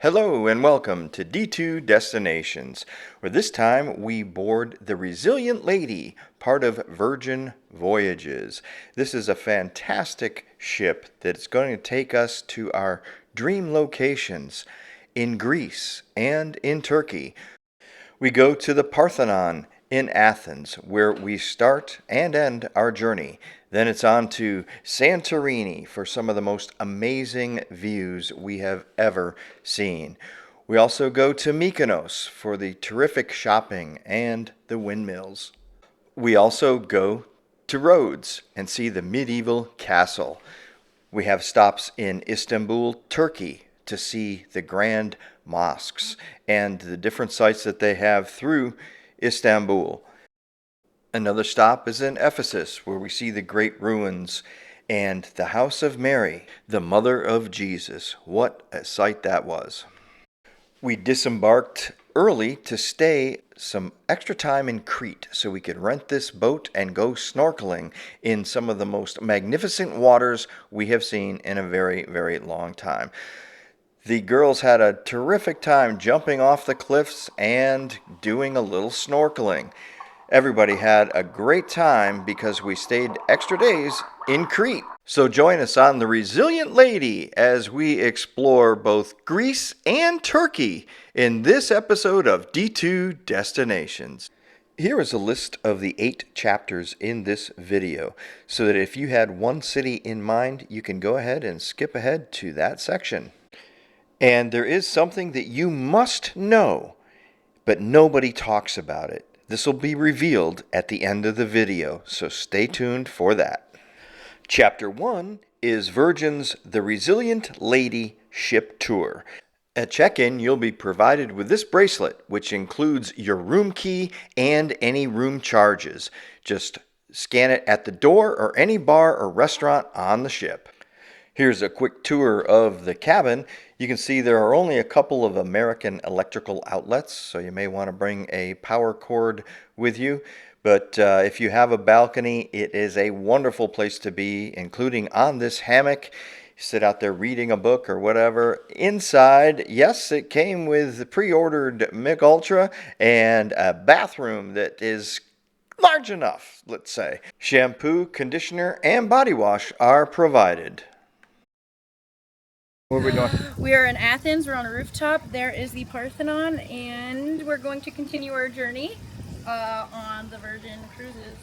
Hello and welcome to D2 Destinations, where this time we board the Resilient Lady, part of Virgin Voyages. This is a fantastic ship that's going to take us to our dream locations in Greece and in Turkey. We go to the Parthenon in Athens, where we start and end our journey. Then it's on to Santorini for some of the most amazing views we have ever seen. We also go to Mykonos for the terrific shopping and the windmills. We also go to Rhodes and see the medieval castle. We have stops in Istanbul, Turkey, to see the grand mosques and the different sites that they have through Istanbul. Another stop is in Ephesus, where we see the great ruins and the house of Mary, the mother of Jesus. What a sight that was. We disembarked early to stay some extra time in Crete so we could rent this boat and go snorkeling in some of the most magnificent waters we have seen in a very, very long time. The girls had a terrific time jumping off the cliffs and doing a little snorkeling. Everybody had a great time because we stayed extra days in Crete. So join us on the Resilient Lady as we explore both Greece and Turkey in this episode of D2 Destinations. Here is a list of the 8 chapters in this video, so that if you had one city in mind, you can go ahead and skip ahead to that section. And there is something that you must know, but nobody talks about it. This will be revealed at the end of the video, so stay tuned for that. Chapter 1 is Virgin's The Resilient Lady Ship Tour. At check-in, you'll be provided with this bracelet, which includes your room key and any room charges. Just scan it at the door or any bar or restaurant on the ship. Here's a quick tour of the cabin. You can see there are only a couple of American electrical outlets, so you may want to bring a power cord with you. But if you have a balcony, it is a wonderful place to be, including on this hammock. You sit out there reading a book or whatever. Inside, yes, it came with pre-ordered Mic Ultra and a bathroom that is large enough, let's say. Shampoo, conditioner, and body wash are provided. What are we doing? We are in Athens. We're on a rooftop. There is the Parthenon, and we're going to continue our journey on the Virgin cruises.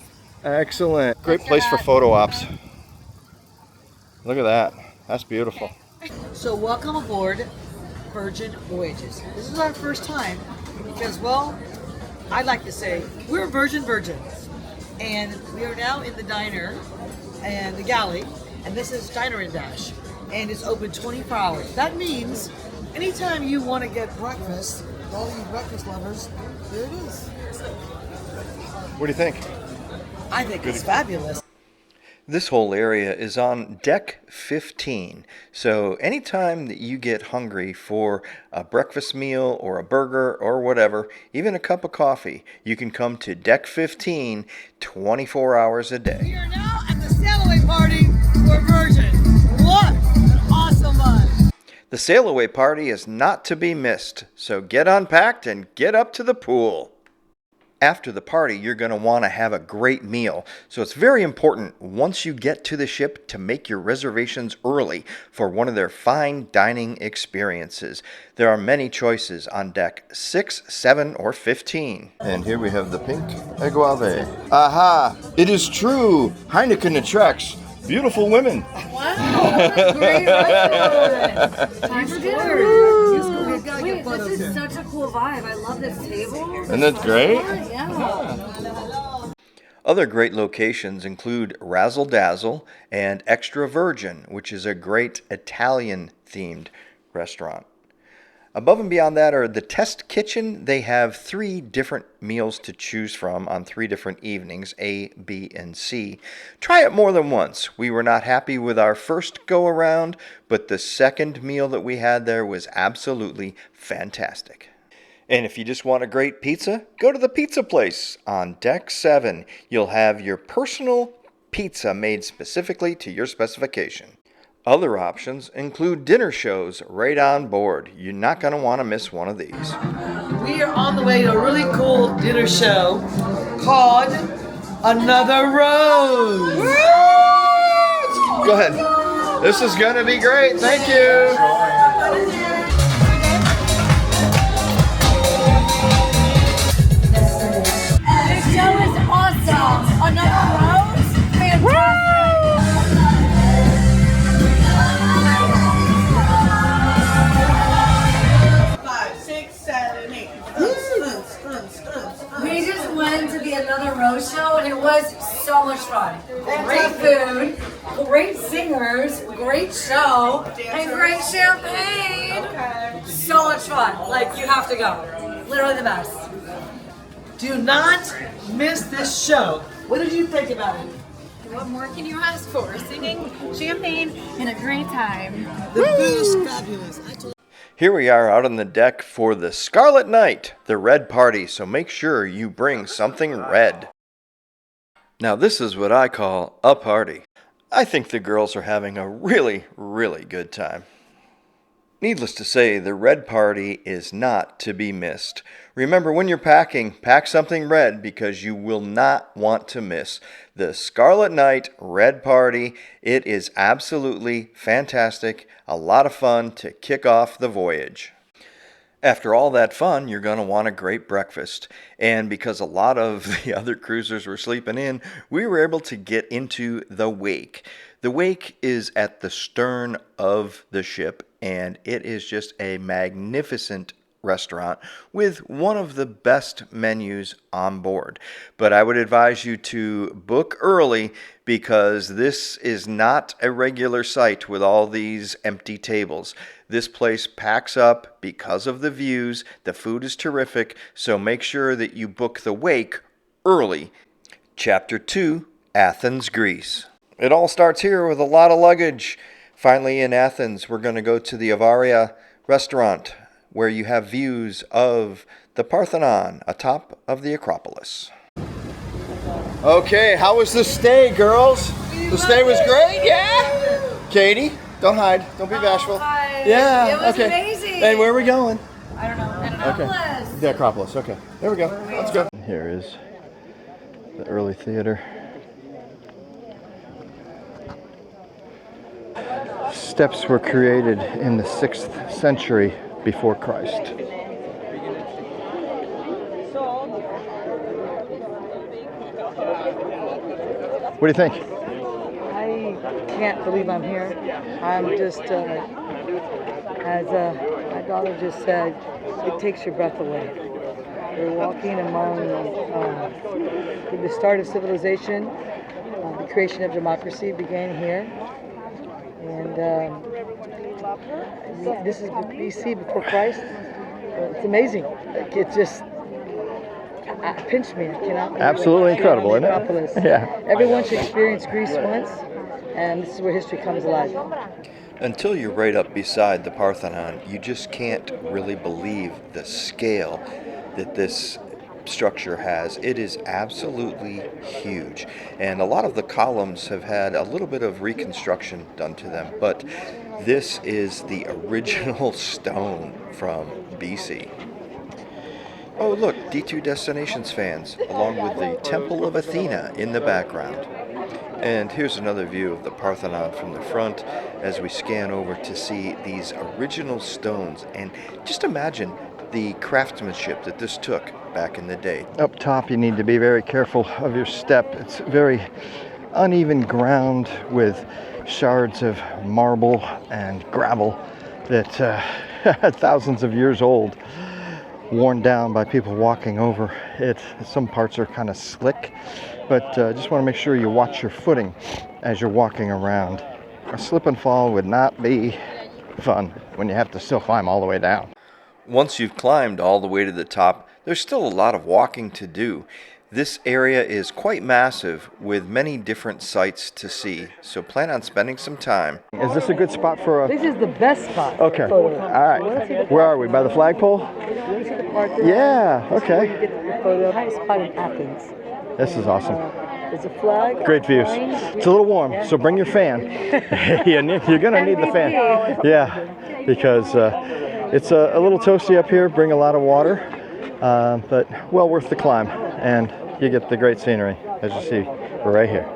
Excellent. Great place for photo ops. Look at that. That's beautiful. So welcome aboard Virgin Voyages. This is our first time because, well, I'd like to say we're Virgins. And we are now in the diner and the galley, and this is Diner and Dash. And it's open 24 hours. That means anytime you want to get breakfast, all you breakfast lovers, there it is. What do you think? I think it's fabulous. This whole area is on deck 15. So anytime that you get hungry for a breakfast meal or a burger or whatever, even a cup of coffee, you can come to deck 15 24 hours a day. We are now at the sail-away party for Virgin. What an awesome one! The sail-away party is not to be missed, so get unpacked and get up to the pool. After the party, you're going to want to have a great meal, so it's very important once you get to the ship to make your reservations early for one of their fine dining experiences. There are many choices on deck 6, 7, or 15. And here we have the pink agave. Aha! It is true! Heineken attracts beautiful women. Wow, great restaurant. Time for dinner. Wait, this is such a cool vibe. I love this table. Isn't that great? Yeah. Other great locations include Razzle Dazzle and Extra Virgin, which is a great Italian-themed restaurant. Above and beyond that are the Test Kitchen. They have 3 different meals to choose from on 3 different evenings, A, B, and C. Try it more than once. We were not happy with our first go-around, but the second meal that we had there was absolutely fantastic. And if you just want a great pizza, go to the pizza place on deck 7. You'll have your personal pizza made specifically to your specification. Other options include dinner shows right on board. You're not going to want to miss one of these. We are on the way to a really cool dinner show called Another Rose. Go ahead. This is going to be great. Thank you. This show is awesome. Another Rose? Fantastic. 5, 6, 7, 8. We just went to the Another Rose show and it was so much fun. Great food, great singers, great show, and great champagne. So much fun. Like, you have to go. Literally the best. Do not miss this show. What did you think about it? What more can you ask for? Singing, champagne, and a great time. The food is fabulous. Here we are out on the deck for the Scarlet Night, the red party, so make sure you bring something red. Now this is what I call a party. I think the girls are having a really, really good time. Needless to say, the red party is not to be missed. Remember, when you're packing, pack something red because you will not want to miss the Scarlet Night Red Party. It is absolutely fantastic, a lot of fun to kick off the voyage. After all that fun, you're going to want a great breakfast. And because a lot of the other cruisers were sleeping in, we were able to get into the wake. The wake is at the stern of the ship, and it is just a magnificent restaurant with one of the best menus on board. But I would advise you to book early because this is not a regular site with all these empty tables. This place packs up because of the views. The food is terrific, so make sure that you book the wake early. Chapter 2, Athens, Greece. It all starts here with a lot of luggage. Finally in Athens, we're going to go to the Avaria restaurant where you have views of the Parthenon atop of the Acropolis. Okay, how was the stay, girls? The stay was great, yeah? Katie, don't hide. Don't be bashful. Hi. Yeah, It was okay. amazing. And where are we going? I don't know. Okay. The Acropolis, okay. There we go. Let's go. Here is the early theater. Steps were created in the 6th century before Christ. What do you think? I can't believe I'm here. I'm just, as my daughter just said, it takes your breath away. We're walking among the start of civilization. The creation of democracy began here. And this is BC before Christ. It's amazing. Like, it just pinched me. I cannot believe Absolutely it. incredible, isn't it? Acropolis. Yeah. Everyone should experience Greece once, and this is where history comes alive. Until you're right up beside the Parthenon, you just can't really believe the scale that this structure has. It is absolutely huge, and a lot of the columns have had a little bit of reconstruction done to them, but this is the original stone from BC. Oh look, D2 Destinations fans, along with the Temple of Athena in the background. And here's another view of the Parthenon from the front as we scan over to see these original stones, and just imagine the craftsmanship that this took back in the day. Up top you need to be very careful of your step. It's very uneven ground with shards of marble and gravel that thousands of years old, worn down by people walking over it. Some parts are kind of slick, but just want to make sure you watch your footing as you're walking around. A slip and fall would not be fun when you have to still climb all the way down. Once you've climbed all the way to the top, there's still a lot of walking to do. This area is quite massive with many different sights to see, so plan on spending some time. Is this a good spot for a... This is the best spot. Okay, all right. Where are we, by the flagpole? You want to see the park? Yeah, Where you okay. get the photo. Highest spot in Athens. This is awesome. There's a flag. Great views. flying. It's a little warm, so bring your fan. You're gonna need the fan. Yeah, because it's a little toasty up here. Bring a lot of water, but well worth the climb, and you get the great scenery as you see right here.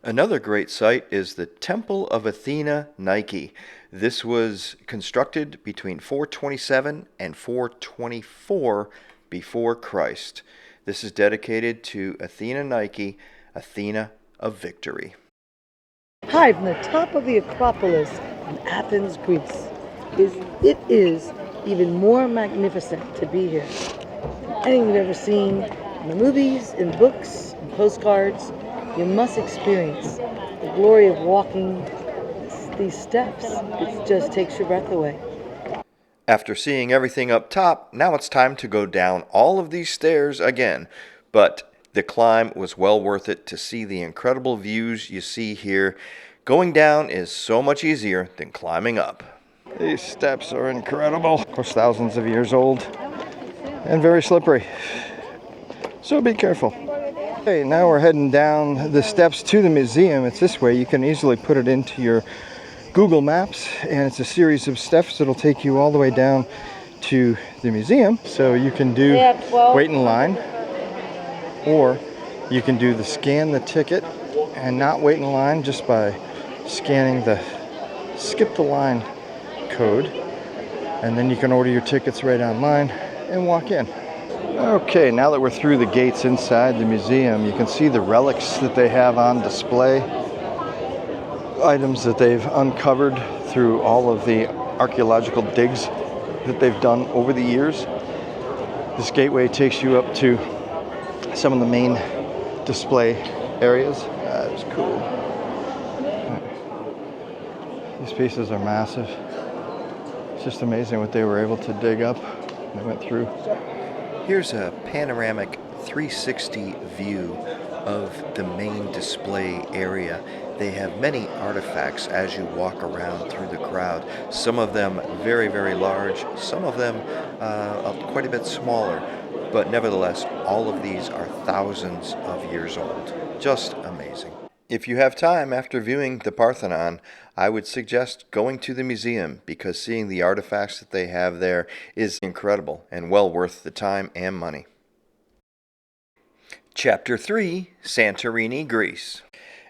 Another great site is the Temple of Athena Nike. This was constructed between 427 and 424 before Christ. This is dedicated to Athena Nike, Athena of victory. Hi, from the top of the Acropolis in Athens, Greece. It is even more magnificent to be here. Anything you've ever seen in the movies, in books, in postcards, you must experience the glory of walking these steps. It just takes your breath away. After seeing everything up top, now it's time to go down all of these stairs again. But the climb was well worth it to see the incredible views you see here. Going down is so much easier than climbing up. These steps are incredible. Of course, thousands of years old and very slippery. So be careful. Okay, now we're heading down the steps to the museum. It's this way. You can easily put it into your Google Maps, and it's a series of steps that'll take you all the way down to the museum. So you can do wait in line, or you can do the scan the ticket and not wait in line just by scanning the skip the line code, and then you can order your tickets right online and walk in. Okay, now that we're through the gates inside the museum, you can see the relics that they have on display. Items that they've uncovered through all of the archaeological digs that they've done over the years. This gateway takes you up to some of the main display areas. That is cool. These pieces are massive. It's just amazing what they were able to dig up. They went through. Here's a panoramic 360 view of the main display area. They have many artifacts as you walk around through the crowd. Some of them very, very large. Some of them quite a bit smaller. But nevertheless, all of these are thousands of years old. Just amazing. If you have time after viewing the Parthenon, I would suggest going to the museum because seeing the artifacts that they have there is incredible and well worth the time and money. Chapter 3, Santorini, Greece.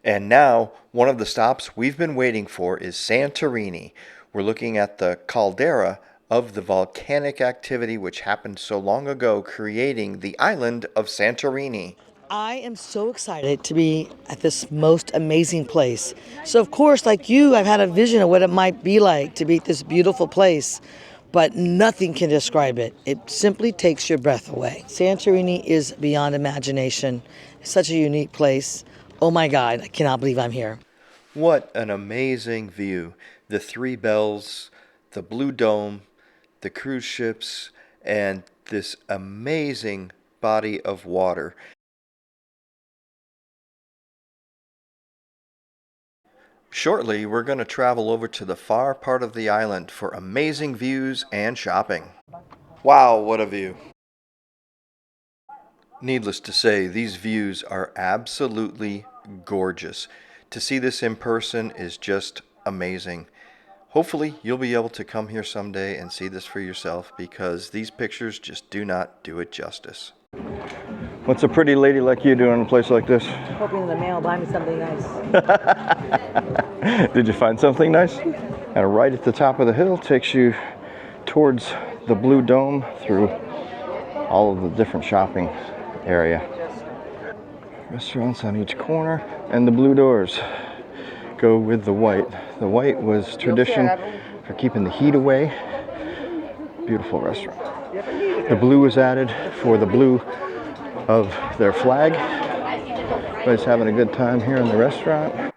And now, one of the stops we've been waiting for is Santorini. We're looking at the caldera of the volcanic activity which happened so long ago, creating the island of Santorini. I am so excited to be at this most amazing place. So, of course, like you, I've had a vision of what it might be like to be at this beautiful place, but nothing can describe it. It simply takes your breath away. Santorini is beyond imagination. It's such a unique place. Oh my God, I cannot believe I'm here. What an amazing view. The three bells, the blue dome, the cruise ships, and this amazing body of water. Shortly, we're going to travel over to the far part of the island for amazing views and shopping. Wow, what a view. Needless to say, these views are absolutely gorgeous. To see this in person is just amazing. Hopefully, you'll be able to come here someday and see this for yourself because these pictures just do not do it justice. What's a pretty lady like you doing in a place like this? Hoping in the mail buy me something nice. Did you find something nice? And right at the top of the hill takes you towards the blue dome through all of the different shopping area. Restaurants on each corner, and the blue doors go with the white. The white was tradition for keeping the heat away. Beautiful restaurant. The blue was added for the blue of their flag. Everybody's having a good time here in the restaurant.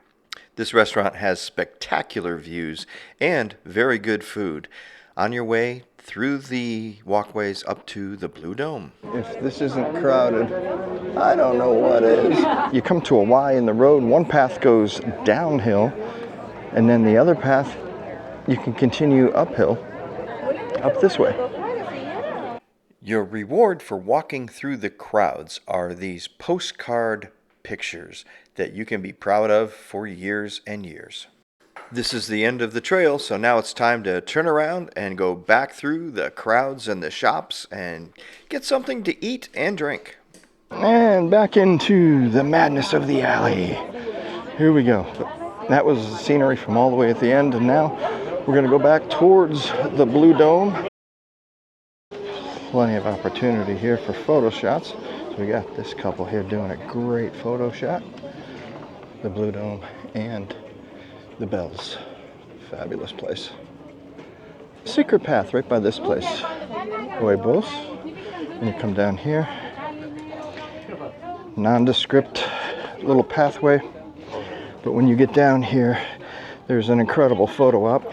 This restaurant has spectacular views and very good food. On your way through the walkways up to the Blue Dome. If this isn't crowded, I don't know what is. You come to a Y in the road, one path goes downhill, and then the other path, you can continue uphill, up this way. Your reward for walking through the crowds are these postcard pictures that you can be proud of for years and years. This is the end of the trail, so now it's time to turn around and go back through the crowds and the shops and get something to eat and drink. And back into the madness of the alley. Here we go. That was the scenery from all the way at the end, and now we're going to go back towards the Blue Dome. Plenty of opportunity here for photo shots. So we got this couple here doing a great photo shot. The Blue Dome and the bells. Fabulous place. Secret path right by this place. Huevos. And you come down here. Nondescript little pathway. But when you get down here, there's an incredible photo op.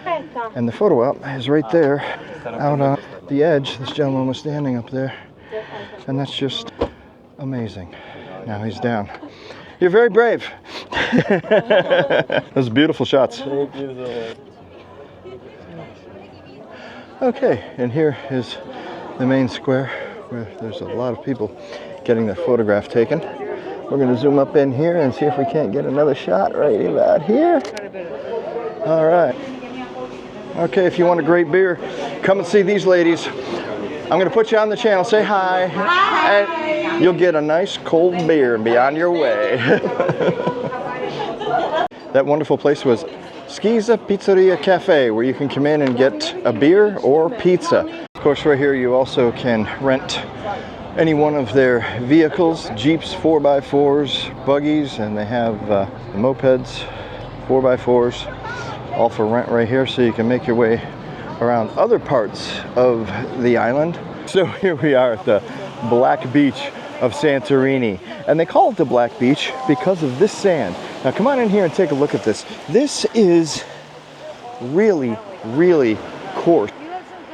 And the photo op is right there out on the edge. This gentleman was standing up there. And that's just amazing. Now he's down. You're very brave. Those beautiful shots. Okay, and here is the main square where there's a lot of people getting their photograph taken. We're going to zoom up in here and see if we can't get another shot right about here. All right. Okay, if you want a great beer, come and see these ladies. I'm going to put you on the channel. Say hi. Hi. And you'll get a nice cold beer and be on your way. That wonderful place was Skiza Pizzeria Cafe, where you can come in and get a beer or pizza. Of course, right here you also can rent any one of their vehicles, Jeeps, 4x4s, buggies, and they have mopeds, 4x4s, all for rent right here, so you can make your way around other parts of the island. So here we are at the Black Beach of Santorini, and they call it the Black Beach because of this sand. Now come on in here and take a look at this. This is really, really coarse.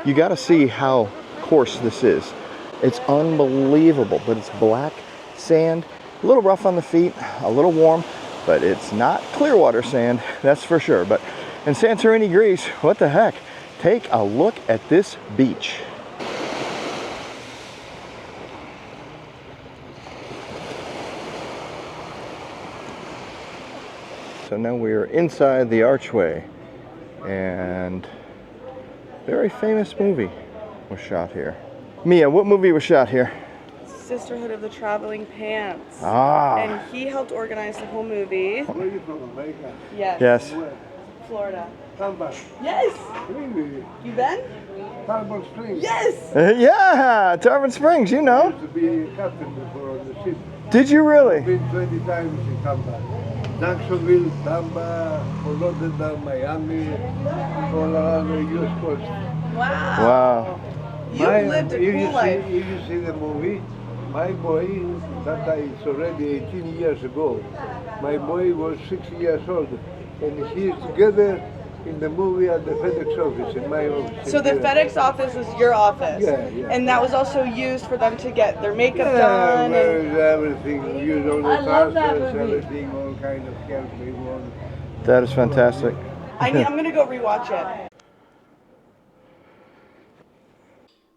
You got to see how coarse this is. It's unbelievable, but it's black sand, a little rough on the feet, a little warm, but it's not clear water sand, that's for sure. But in Santorini, Greece, what the heck? Take a look at this beach. So now we're inside the archway, and a very famous movie was shot here. Mia, what movie was shot here? Sisterhood of the Traveling Pants. Ah. And he helped organize the whole movie. Where are you from, America? Yes. Yes. Florida. Tampa. Yes. Really? You been? Tarpon Springs. Yes. Yeah, Tarpon Springs, you I know. used to be a captain before on the ship. Did you really? I've been 20 times in Tampa. Jacksonville, Tampa, Fort Lauderdale, Miami, all around the U.S. coast. Wow. Wow. You lived a cool life. If you see the movie, my boy, that time it's already 18 years ago, my boy was 6 years old, and he's together in the movie at the FedEx office, in my office. So the FedEx office was your office? Yeah, yeah. And that was also used for them to get their makeup Yeah, done? well, everything, use all the love that transfers, movie. everything, all kind of help they want. That is fantastic. I'm going to go rewatch it.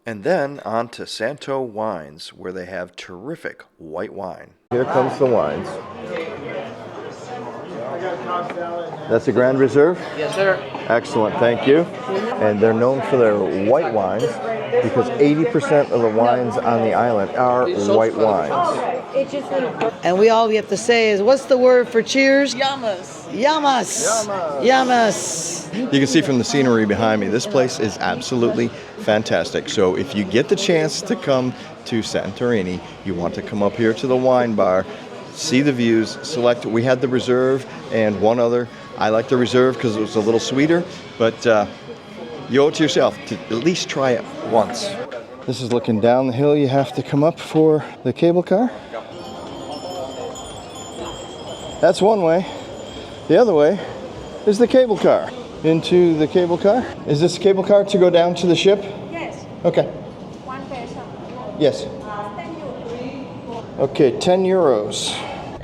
And then on to Santo Wines, where they have terrific white wine. Here comes the wines. That's a Grand Reserve? Yes, sir. Excellent, thank you. And they're known for their white wines because 80% of the wines on the island are white wines. And we have to say is, what's the word for cheers? Yamas. Yamas. Yamas. You can see from the scenery behind me, this place is absolutely fantastic. So if you get the chance to come to Santorini, you want to come up here to the wine bar, see the views, select. We had the Reserve and one other. I like the Reserve because it was a little sweeter, but you owe it to yourself to at least try it once. This is looking down the hill. You have to come up for the cable car. That's one way. The other way is the cable car. Into the cable car. Is this cable car to go down to the ship? Yes. Okay. 1 peso. Yes. 10 euros. Okay, 10 euros.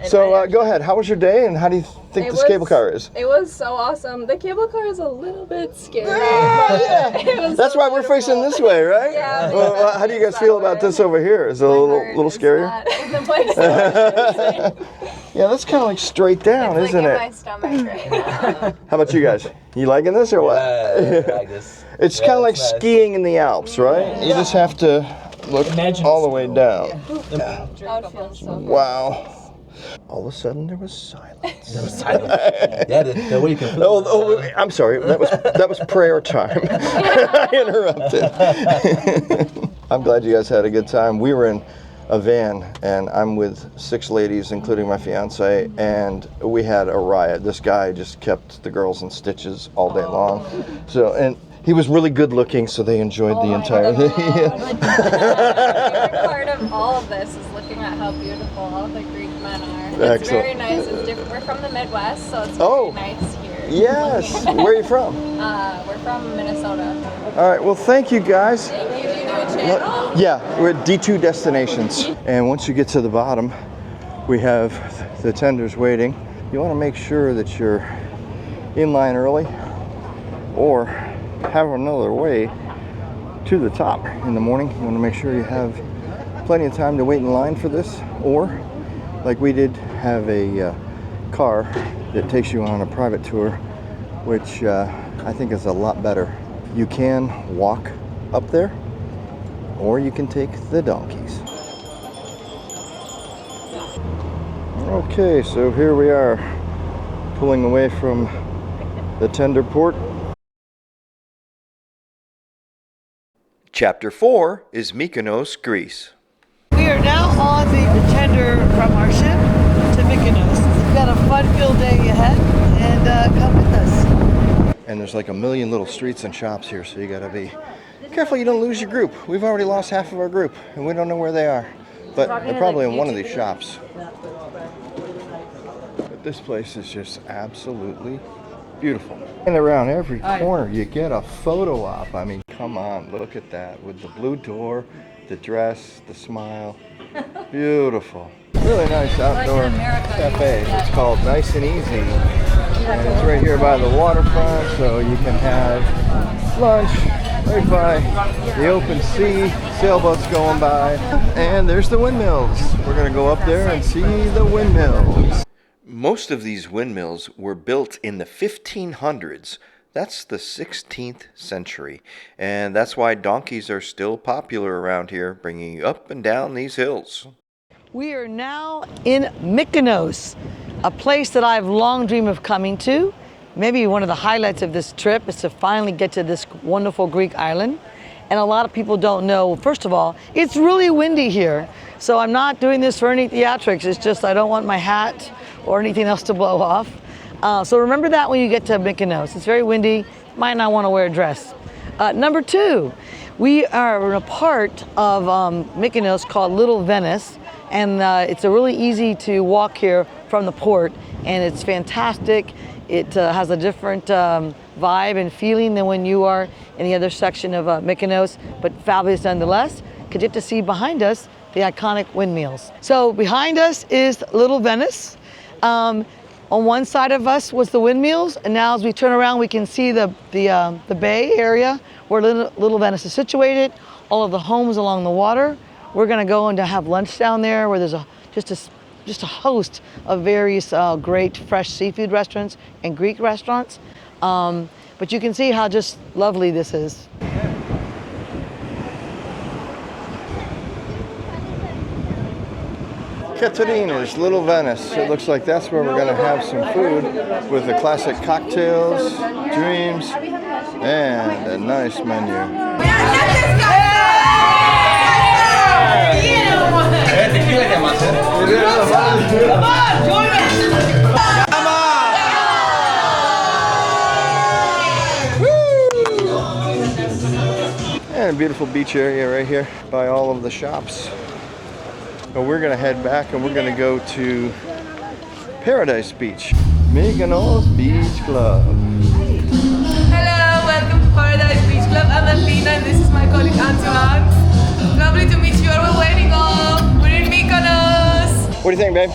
So go ahead. How was your day, and how do you think this cable car is? It was so awesome. The cable car is a little bit scary. Yeah. That's why we're facing this way, right? Yeah. Well, how do you guys feel about this over here? Is it a little scarier? Yeah, that's kind of like straight down, It's isn't like it? in my stomach right now. How about you guys? You liking this or what? I like this. It's kind of like skiing in the Alps, right? You just have to look all the way down. Oh, it feels so good. Wow. All of a sudden, there was silence. There was silence. Yeah, the way you can. Oh, I'm sorry. That was prayer time. I interrupted. I'm glad you guys had a good time. We were in a van, and I'm with 6 ladies, including my fiance, and we had a riot. This guy just kept the girls in stitches all day long. So, and he was really good looking, so they enjoyed the entire thing. My favorite part of all of this is looking at how beautiful all the Greek men are. It's very nice. It's different. We're from the Midwest, so it's very nice here. Yes. Where are you from? We're from Minnesota. All right. Well, thank you guys. Thank you. Do you do a channel? Yeah, we're at D2 Destinations. And once you get to the bottom, we have the tenders waiting. You want to make sure that you're in line early or have another way to the top in the morning. You want to make sure you have plenty of time to wait in line for this, or like we did, have a car that takes you on a private tour, which I think is a lot better. You can walk up there, or you can take the donkeys. Okay, so here we are, pulling away from the tender port. Chapter 4 is Mykonos, Greece. We are now on the tender from our ship to Mykonos. We've got a fun-filled day ahead, and come with us. And there's like a million little streets and shops here, so you gotta be careful you don't lose your group. We've already lost half of our group, and we don't know where they are. But they're probably in one of these shops. But this place is just absolutely beautiful. And around every corner, you get a photo op. I mean, come on, look at that. With the blue door, the dress, the smile. Beautiful. Really nice outdoor cafe. It's called Nice and Easy. And it's right here by the waterfront, so you can have lunch right by the open sea, sailboats going by. And there's the windmills. We're gonna go up there and see the windmills. Most of these windmills were built in the 1500s. That's the 16th century. And that's why donkeys are still popular around here, bringing you up and down these hills. We are now in Mykonos, a place that I've long dreamed of coming to. Maybe one of the highlights of this trip is to finally get to this wonderful Greek island. And a lot of people don't know, first of all, it's really windy here. So I'm not doing this for any theatrics. It's just I don't want my hat or anything else to blow off. So remember that when you get to Mykonos. It's very windy, might not want to wear a dress. Number 2, we are in a part of Mykonos called Little Venice, and it's a really easy to walk here from the port, and it's fantastic. It has a different vibe and feeling than when you are in the other section of Mykonos, but fabulous nonetheless, because you get to see behind us the iconic windmills. So behind us is Little Venice. On one side of us was the windmills, and now as we turn around, we can see the bay area where Little Venice is situated, all of the homes along the water. We're gonna go and have lunch down there where there's just a host of various great fresh seafood restaurants and Greek restaurants. But you can see how just lovely this is. Caterina's Little Venice. It looks like that's where we're going to have some food with the classic cocktails, dreams, and a nice menu. And a beautiful beach area right here by all of the shops. But we're gonna head back and we're gonna go to Paradise Beach, Mykonos Beach Club. Hello, welcome to Paradise Beach Club. I'm Athena and this is my colleague Antoine. Lovely to meet you. We're waiting all. We're in Mykonos. What do you think, babe?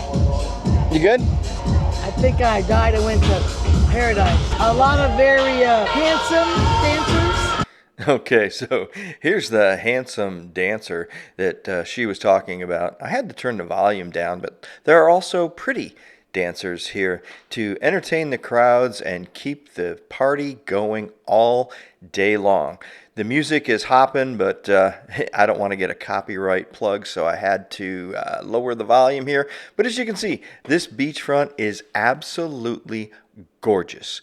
You good? I think I died and went to paradise. A lot of very handsome dancers. Okay, so here's the handsome dancer that she was talking about. I had to turn the volume down, but there are also pretty dancers here to entertain the crowds and keep the party going all day long. The music is hopping, but I don't want to get a copyright plug, so I had to lower the volume here. But as you can see, this beachfront is absolutely gorgeous.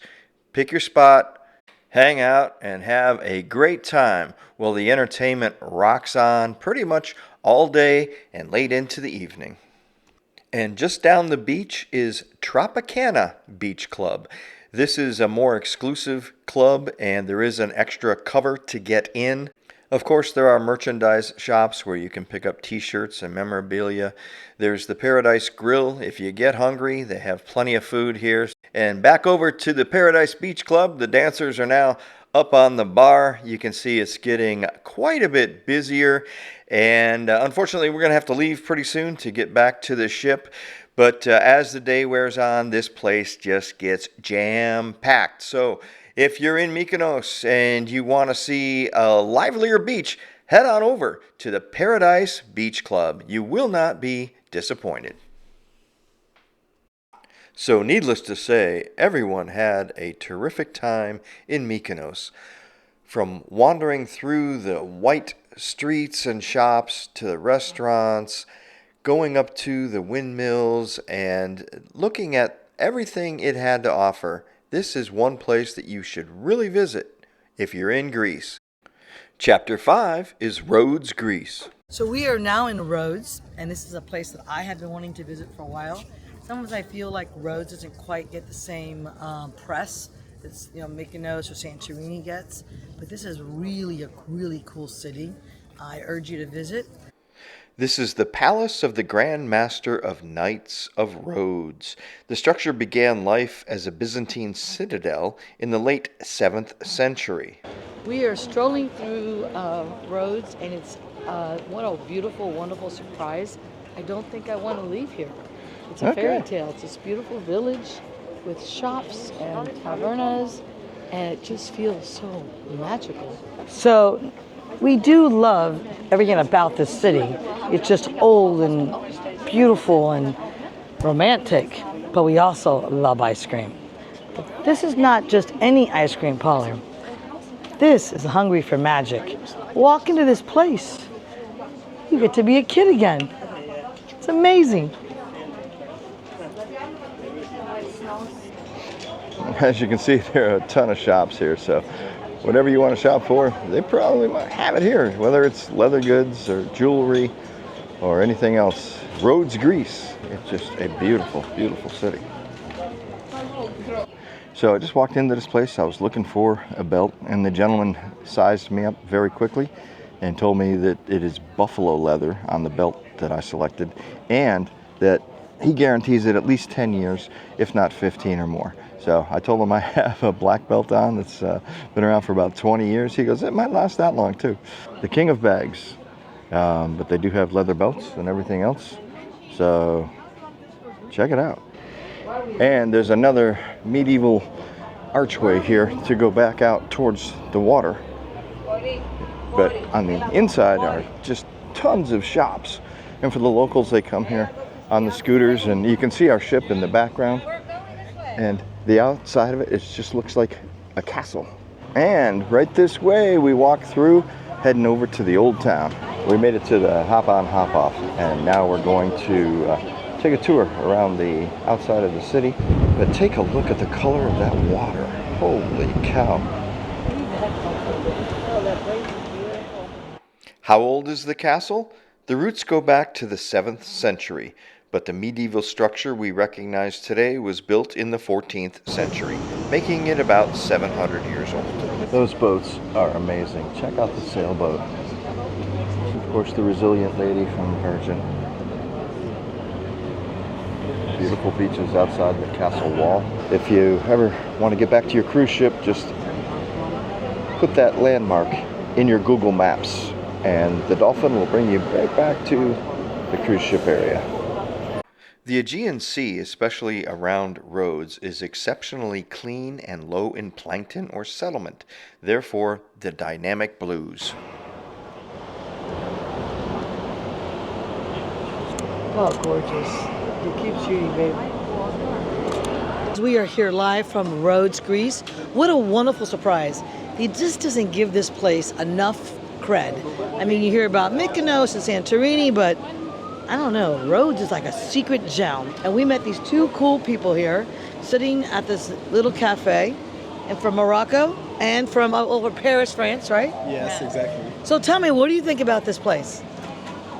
Pick your spot, hang out, and have a great time while the entertainment rocks on pretty much all day and late into the evening. And just down the beach is Tropicana Beach Club. This is a more exclusive club, and there is an extra cover to get in. Of course, there are merchandise shops where you can pick up t-shirts and memorabilia. There's the Paradise Grill. If you get hungry, they have plenty of food here. And back over to the Paradise Beach Club, the dancers are now up on the bar. You can see it's getting quite a bit busier. And unfortunately, we're going to have to leave pretty soon to get back to the ship. But as the day wears on, this place just gets jam-packed. So if you're in Mykonos and you want to see a livelier beach, head on over to the Paradise Beach Club. You will not be disappointed. So needless to say, everyone had a terrific time in Mykonos. From wandering through the white streets and shops to the restaurants, going up to the windmills and looking at everything it had to offer, this is one place that you should really visit if you're in Greece. Chapter 5 is Rhodes Greece. So we are now in Rhodes, and this is a place that I have been wanting to visit for a while. Sometimes I feel like Rhodes doesn't quite get the same press that Mykonos or Santorini gets, but this is really a really cool city. I urge you to visit. This is the Palace of the Grand Master of Knights of Rhodes. The structure began life as a Byzantine citadel in the late 7th century. We are strolling through Rhodes, and it's what a beautiful, wonderful surprise. I don't think I want to leave here. It's a fairy tale. It's this beautiful village with shops and tavernas, and it just feels so magical. So we do love everything about this city. It's just old and beautiful and romantic, but we also love ice cream. But this is not just any ice cream parlor. This is hungry for magic. Walk into this place. You get to be a kid again. It's amazing. As you can see, there are a ton of shops here, so whatever you want to shop for, they probably might have it here, whether it's leather goods or jewelry or anything else. Rhodes, Greece. It's just a beautiful, beautiful city. So I just walked into this place. I was looking for a belt, and the gentleman sized me up very quickly and told me that it is buffalo leather on the belt that I selected, and that he guarantees it at least 10 years, if not 15 or more. So I told him I have a black belt on that's been around for about 20 years. He goes, it might last that long too. The king of bags. But they do have leather belts and everything else. So check it out. And there's another medieval archway here to go back out towards the water. But on the inside are just tons of shops. And for the locals, they come here on the scooters, and you can see our ship in the background. And the outside of it, just looks like a castle. And right this way, we walk through, heading over to the old town. We made it to the hop on, hop off, and now we're going to take a tour around the outside of the city. But take a look at the color of that water. Holy cow. How old is the castle? The roots go back to the 7th century. But the medieval structure we recognize today was built in the 14th century, making it about 700 years old. Those boats are amazing. Check out the sailboat. Of course, the Resilient lady from Virgin. Beautiful beaches outside the castle wall. If you ever want to get back to your cruise ship, just put that landmark in your Google Maps, and the dolphin will bring you right back to the cruise ship area. The Aegean Sea, especially around Rhodes, is exceptionally clean and low in plankton or settlement, therefore the dynamic blues. Oh, gorgeous. You keep shooting, babe. We are here live from Rhodes, Greece. What a wonderful surprise. He just doesn't give this place enough cred. I mean, you hear about Mykonos and Santorini, but I don't know, Rhodes is like a secret gem. And we met these two cool people here sitting at this little cafe, and from Morocco and from over Paris, France, right? Yes, exactly. So tell me, what do you think about this place?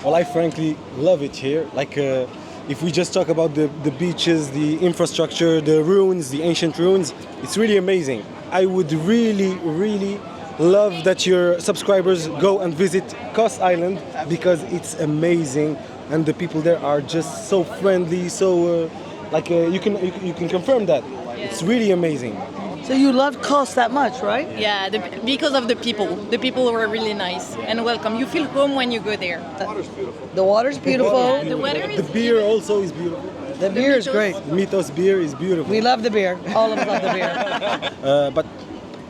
Well, I frankly love it here. Like, if we just talk about the beaches, the infrastructure, the ruins, the ancient ruins, it's really amazing. I would really, really love that your subscribers go and visit Kos Island because it's amazing. And the people there are just so friendly, so you can confirm that. It's really amazing. So you love Kos that much, right? Yeah, because of the people. The people were really nice and welcome. You feel home when you go there. The water's beautiful. The water's beautiful. The weather is the beer also is beautiful. The beer is great. The Mythos beer is beautiful. We love the beer. All of us love the beer. But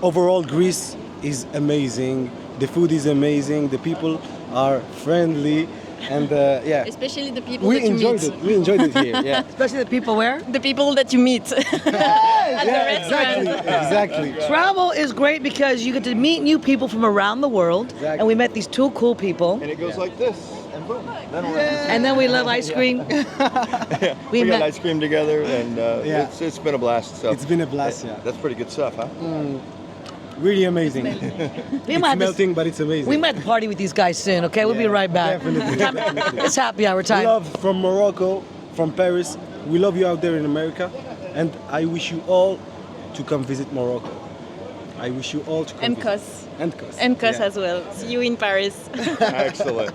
overall, Greece is amazing. The food is amazing. The people are friendly. And yeah, especially the people that you meet. We enjoyed it here. Yeah, especially the people where? The people that you meet at the restaurant. Exactly. Travel is great because you get to meet new people from around the world, exactly. And we met these two cool people. And it goes like this, and boom. And then we love ice cream. Yeah. We got ice cream together, and yeah. it's been a blast. So it's been a blast. Yeah, that's pretty good stuff, huh? Really amazing. It's melting, but it's amazing. We might party with these guys soon, okay? We'll be right back. Definitely. It's happy hour time. Love from Morocco, from Paris. We love you out there in America. And I wish you all to come visit Morocco. I wish you all to come and visit. Kos. And Kos. And Kos as well. See you in Paris. Excellent.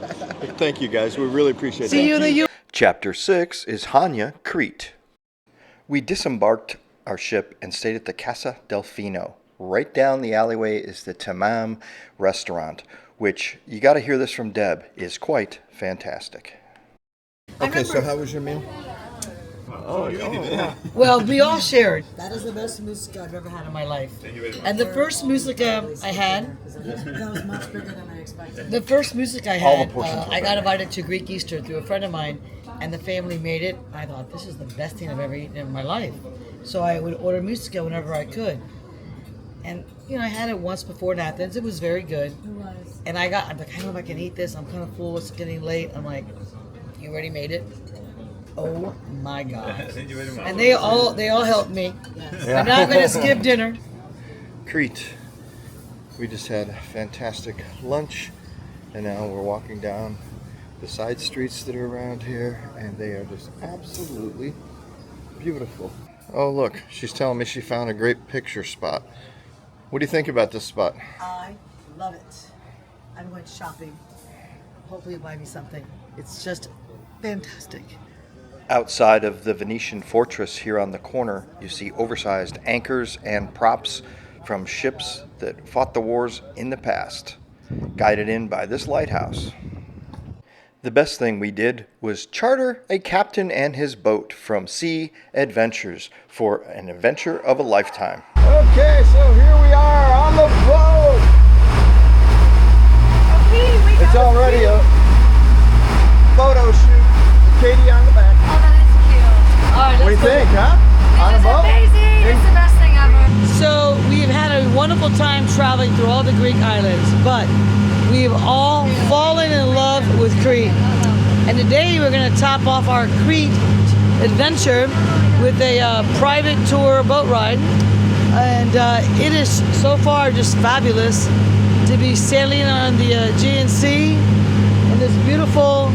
Thank you, guys. We really appreciate it. See you in the Chapter 6 is Chania, Crete. We disembarked our ship and stayed at the Casa Delfino. Right down the alleyway is the Tamam restaurant, which, you got to hear this from Deb, is quite fantastic. Okay, so how was your meal? Oh, yeah. Well, we all shared. That is the best moussaka I've ever had in my life. And the first moussaka I had, that was much bigger than I expected. The first moussaka I had, I got invited to Greek Easter through a friend of mine, and the family made it. I thought, this is the best thing I've ever eaten in my life. So I would order moussaka whenever I could. And, you know, I had it once before in Athens. It was very good. It was. And I'm like, I don't know if I can eat this. I'm kind of full. It's getting late. I'm like, you already made it? Oh, my God. And they all helped me. Yeah. I'm not going to skip dinner. Crete. We just had a fantastic lunch. And now we're walking down the side streets that are around here. And they are just absolutely beautiful. Oh, look. She's telling me she found a great picture spot. What do you think about this spot? I love it. I'm going shopping. Hopefully you'll buy me something. It's just fantastic. Outside of the Venetian fortress here on the corner, you see oversized anchors and props from ships that fought the wars in the past, guided in by this lighthouse. The best thing we did was charter a captain and his boat from Sea Adventures for an adventure of a lifetime. Okay, so here we are on the boat. It's already a photo shoot. Katie on the back. Oh, that is cute. What do you think, huh? On a It's boat? amazing. It's the best thing ever. So we've had a wonderful time traveling through all the Greek islands, but we've all fallen in love with Crete. And today we're going to top off our Crete adventure with a private tour boat ride. And it is so far just fabulous to be sailing on the Aegean Sea in this beautiful,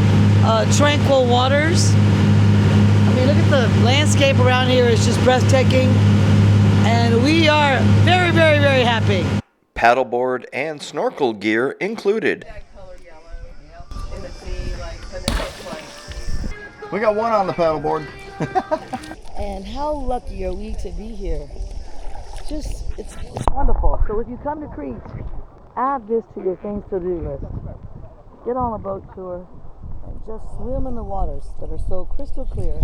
tranquil waters. I mean, look at the landscape around here. It's just breathtaking. And we are very, very, very happy. Paddleboard and snorkel gear included. We got one on the paddleboard. And how lucky are we to be here? It's wonderful. So if you come to Crete, add this to your things to do list. Get on a boat tour and just swim in the waters that are so crystal clear.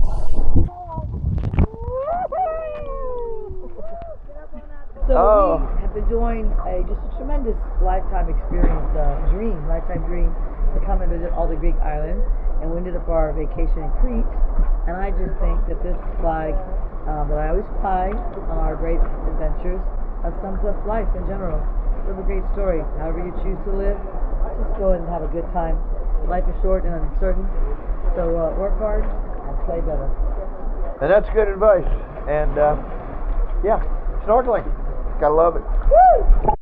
So we have enjoyed just a tremendous lifetime experience, lifetime dream to come and visit all the Greek islands. And we ended up our vacation in Crete. And I just think that this flag that I always fly on our great adventures sums up life in general. Live a great story. However you choose to live, just go and have a good time. Life is short and uncertain, so work hard and play better. And that's good advice. And yeah, snorkeling. Gotta love it. Woo!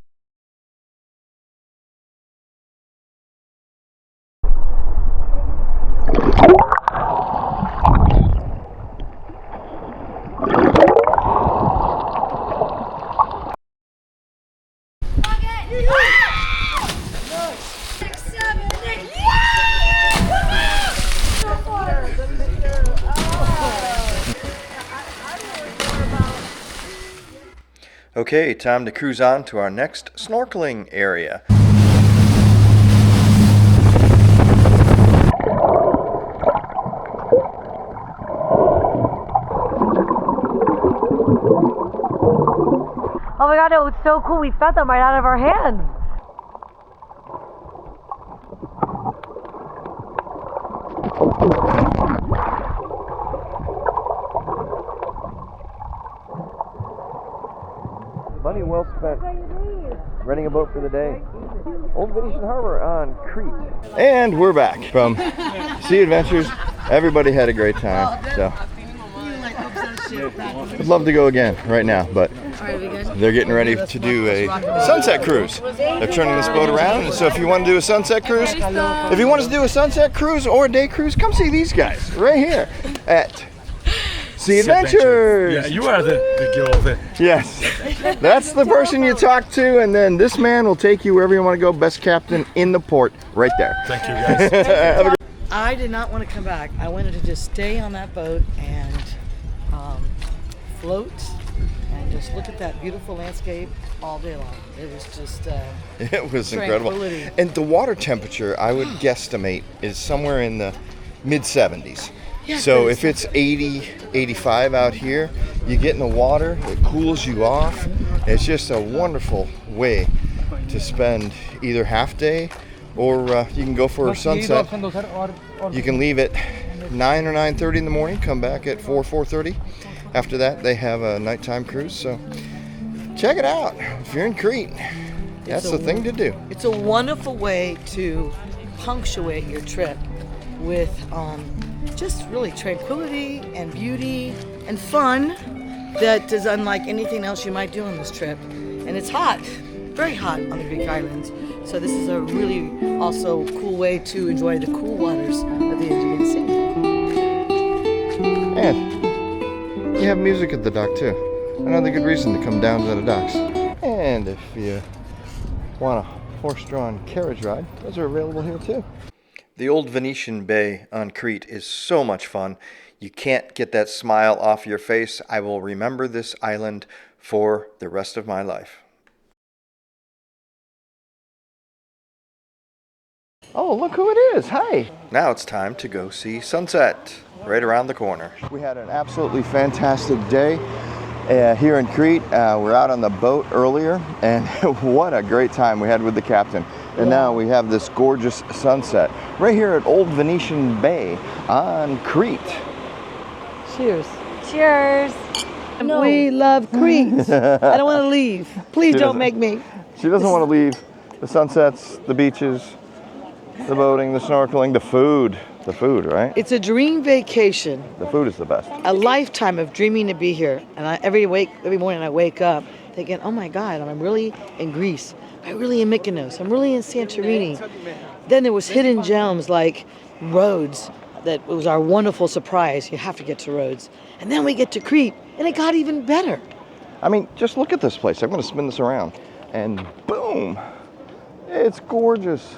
Okay, time to cruise on to our next snorkeling area. Oh my god, it was so cool. We felt them right out of our hands. Money well spent. Renting a boat for the day. Old Venetian Harbor on Crete. And we're back from Sea Adventures. Everybody had a great time. So I'd love to go again right now, but they're getting ready to do a sunset cruise. They're turning this boat around, and so if you want to do a sunset cruise, or a day cruise, come see these guys right here at Sea Adventures. Yeah, you are the girl there. Yes, that's the person you talk to, and then this man will take you wherever you want to go. Best captain in the port, right there. Thank you, guys. I did not want to come back. I wanted to just stay on that boat and float and just look at that beautiful landscape all day long. It was just it was incredible. And the water temperature, I would guesstimate, is somewhere in the mid 70s. Yeah, so if it's 80, 85 out here, you get in the water, it cools you off. It's just a wonderful way to spend either half day, or you can go for a sunset. You can leave at 9 or 9:30 in the morning, come back at 4:30. After that, they have a nighttime cruise, so check it out. If you're in Crete, that's the thing to do. It's a wonderful way to punctuate your trip with just really tranquility and beauty and fun that is unlike anything else you might do on this trip. And it's hot, very hot on the Greek islands. So this is a really also cool way to enjoy the cool waters of the Aegean Sea. And you have music at the dock too. Another good reason to come down to the docks. And if you want a horse-drawn carriage ride, those are available here too. The old Venetian Bay on Crete is so much fun. You can't get that smile off your face. I will remember this island for the rest of my life. Oh, look who it is. Hi. Now it's time to go see sunset right around the corner. We had an absolutely fantastic day here in Crete. We're out on the boat earlier, and what a great time we had with the captain. And now we have this gorgeous sunset right here at Old Venetian Bay on Crete. Cheers. Cheers. No. We love Crete. I don't want to leave. Please don't make me. She doesn't want to leave. The sunsets, the beaches, the boating, the snorkeling, the food. The food, right? It's a dream vacation. The food is the best. A lifetime of dreaming to be here. And every morning I wake up thinking, oh my God, I'm really in Greece. I'm really in Mykonos. I'm really in Santorini. Then there was hidden gems like Rhodes. That was our wonderful surprise. You have to get to Rhodes. And then we get to Crete, and it got even better. I mean, just look at this place. I'm going to spin this around. And boom! It's gorgeous.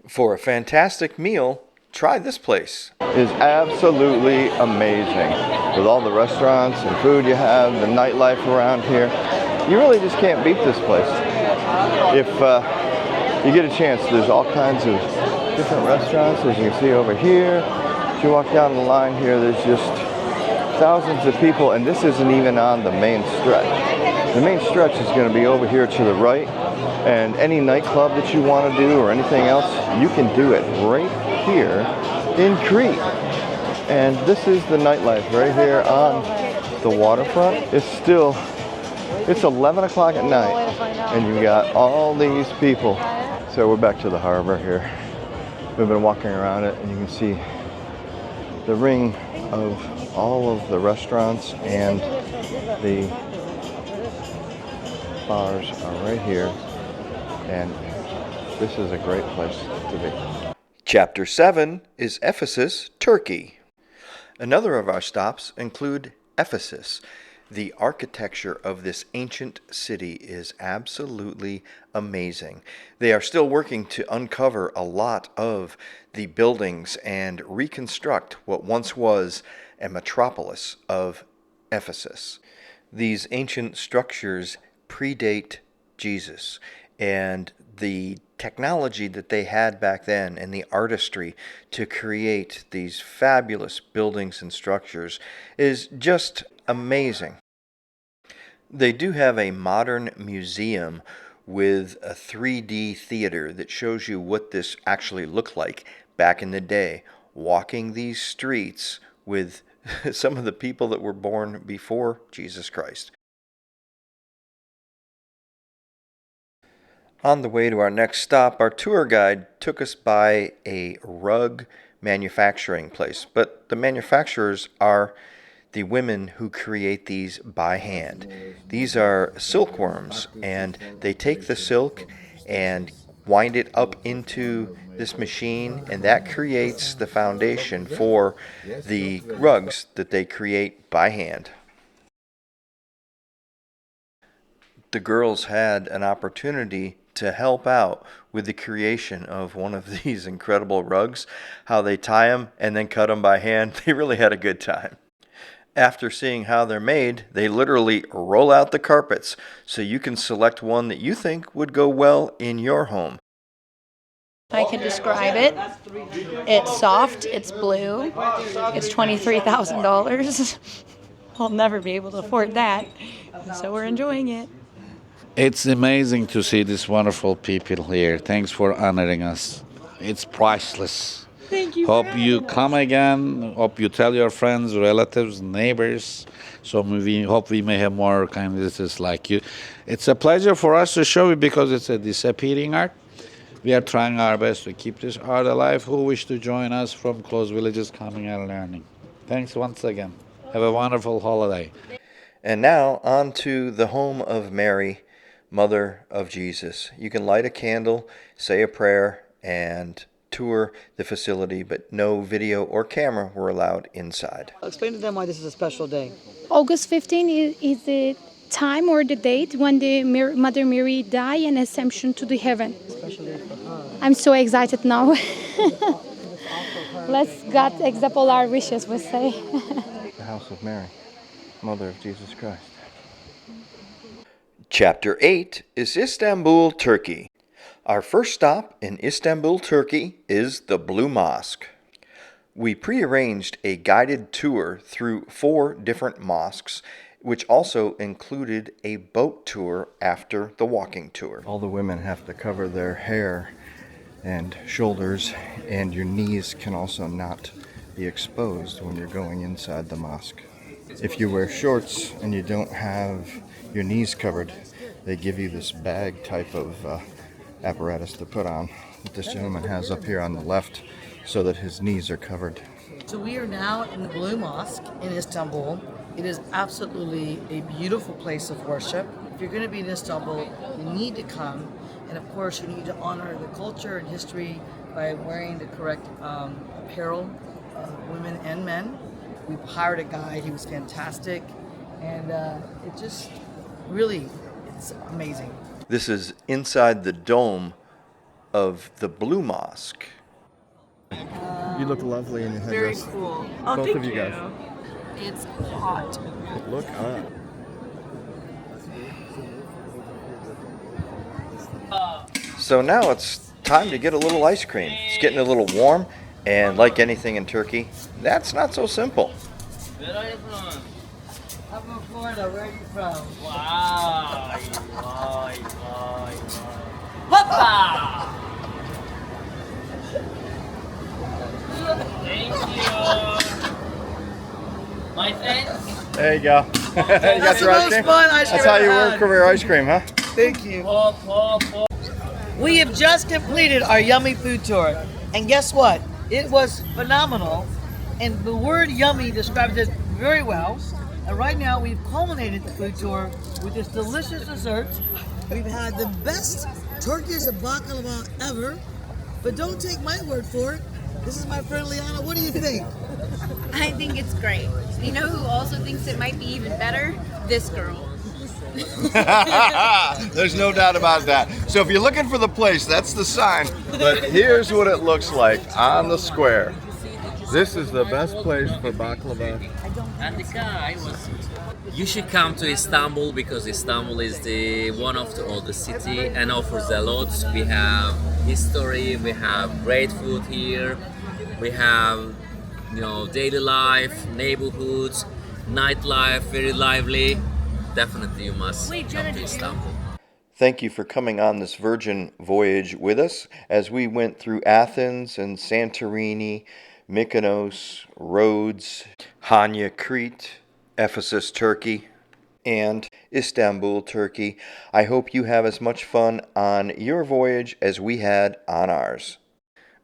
For a fantastic meal, try this place. It is absolutely amazing. With all the restaurants and food you have, the nightlife around here, you really just can't beat this place. If you get a chance, there's all kinds of different restaurants, as you can see over here. If you walk down the line here, there's just thousands of people, and this isn't even on the main stretch. The main stretch is going to be over here to the right, and any nightclub that you want to do or anything else, you can do it right here in Crete. And this is the nightlife right here on the waterfront. It's 11 o'clock at night, and you got all these people. So we're back to the harbor here. We've been walking around it, and you can see the ring of all of the restaurants and the bars are right here, and this is a great place to be. Chapter 7 is Ephesus, Turkey. Another of our stops include Ephesus. The architecture of this ancient city is absolutely amazing. They are still working to uncover a lot of the buildings and reconstruct what once was a metropolis of Ephesus. These ancient structures predate Jesus, and the technology that they had back then and the artistry to create these fabulous buildings and structures is just amazing. They do have a modern museum with a 3D theater that shows you what this actually looked like back in the day, walking these streets with some of the people that were born before Jesus Christ. On the way to our next stop, our tour guide took us by a rug manufacturing place, but the manufacturers are the women who create these by hand. These are silkworms, and they take the silk and wind it up into this machine, and that creates the foundation for the rugs that they create by hand. The girls had an opportunity to help out with the creation of one of these incredible rugs, how they tie them and then cut them by hand. They really had a good time. After seeing how they're made, they literally roll out the carpets so you can select one that you think would go well in your home. I can describe it. It's soft, it's blue, it's $23,000. I'll never be able to afford that, so we're enjoying it. It's amazing to see these wonderful people here. Thanks for honoring us. It's priceless. Thank you. Hope you come again. Hope you tell your friends, relatives, neighbors. So we hope we may have more candidates like you. It's a pleasure for us to show you because it's a disappearing art. We are trying our best to keep this art alive. Who wish to join us from close villages coming and learning? Thanks once again. Have a wonderful holiday. And now on to the home of Mary, Mother of Jesus. You can light a candle, say a prayer, and tour the facility, but no video or camera were allowed inside. Explain to them why this is a special day. August 15 is the time or the date when the Mother Mary died and assumption to the heaven. Especially for her. I'm so excited now. Let's God accept all our wishes, we say. The house of Mary, Mother of Jesus Christ. Chapter 8 is Istanbul, Turkey. Our first stop in Istanbul, Turkey is the Blue Mosque. We prearranged a guided tour through 4 different mosques, which also included a boat tour after the walking tour. All the women have to cover their hair and shoulders, and your knees can also not be exposed when you're going inside the mosque. If you wear shorts and you don't have your knees covered, they give you this bag type of apparatus to put on that this gentleman has up here on the left so that his knees are covered. So we are now in the Blue Mosque in Istanbul. It is absolutely a beautiful place of worship. If you're going to be in Istanbul, you need to come. And of course, you need to honor the culture and history by wearing the correct apparel, women and men. We hired a guide. He was fantastic. And it just really, it's amazing. This is inside the dome of the Blue Mosque. You look lovely in your headdress. Very cool. Oh, Both thank of you guys. It's hot. Look up. So now it's time to get a little ice cream. It's getting a little warm, and like anything in Turkey, that's not so simple. Where are you from? I'm from Florida. Where are you from? Wow. Hoppa! Thank you. My friend. There you go. You got That's your the ice most cream? fun ice cream That's how you I've work had. career ice cream, huh? Thank you. We have just completed our yummy food tour. And guess what? It was phenomenal. And the word yummy describes it very well. And right now we've culminated the food tour with this delicious dessert. We've had the best Turkish baklava ever. But don't take my word for it. This is my friend Liana. What do you think? I think it's great. You know who also thinks it might be even better? This girl. There's no doubt about that. So if you're looking for the place, that's the sign. But here's what it looks like on the square. This is the best place for baklava. And the guy was. You should come to Istanbul because Istanbul is the one of the oldest city and offers a lot. We have history, we have great food here, we have daily life, neighborhoods, nightlife, very lively. Definitely you must come to Istanbul. Thank you for coming on this Virgin voyage with us as we went through Athens and Santorini, Mykonos, Rhodes, Chania, Crete, Ephesus, Turkey, and Istanbul, Turkey. I hope you have as much fun on your voyage as we had on ours.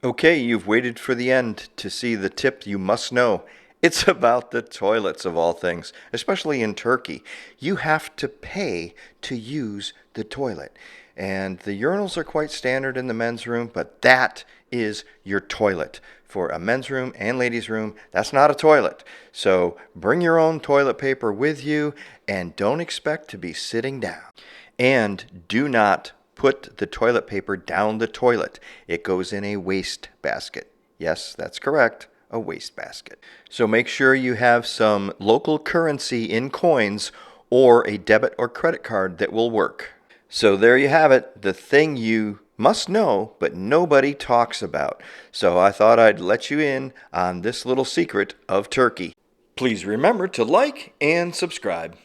Okay, you've waited for the end to see the tip you must know. It's about the toilets of all things, especially in Turkey. You have to pay to use the toilet. And the urinals are quite standard in the men's room, but that is your toilet. For a men's room and ladies' room, that's not a toilet. So bring your own toilet paper with you and don't expect to be sitting down. And do not put the toilet paper down the toilet. It goes in a waste basket. Yes, that's correct. A waste basket. So make sure you have some local currency in coins or a debit or credit card that will work. So there you have it, the thing you must know but nobody talks about. So I thought I'd let you in on this little secret of Turkey. Please remember to like and subscribe.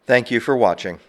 Thank you for watching.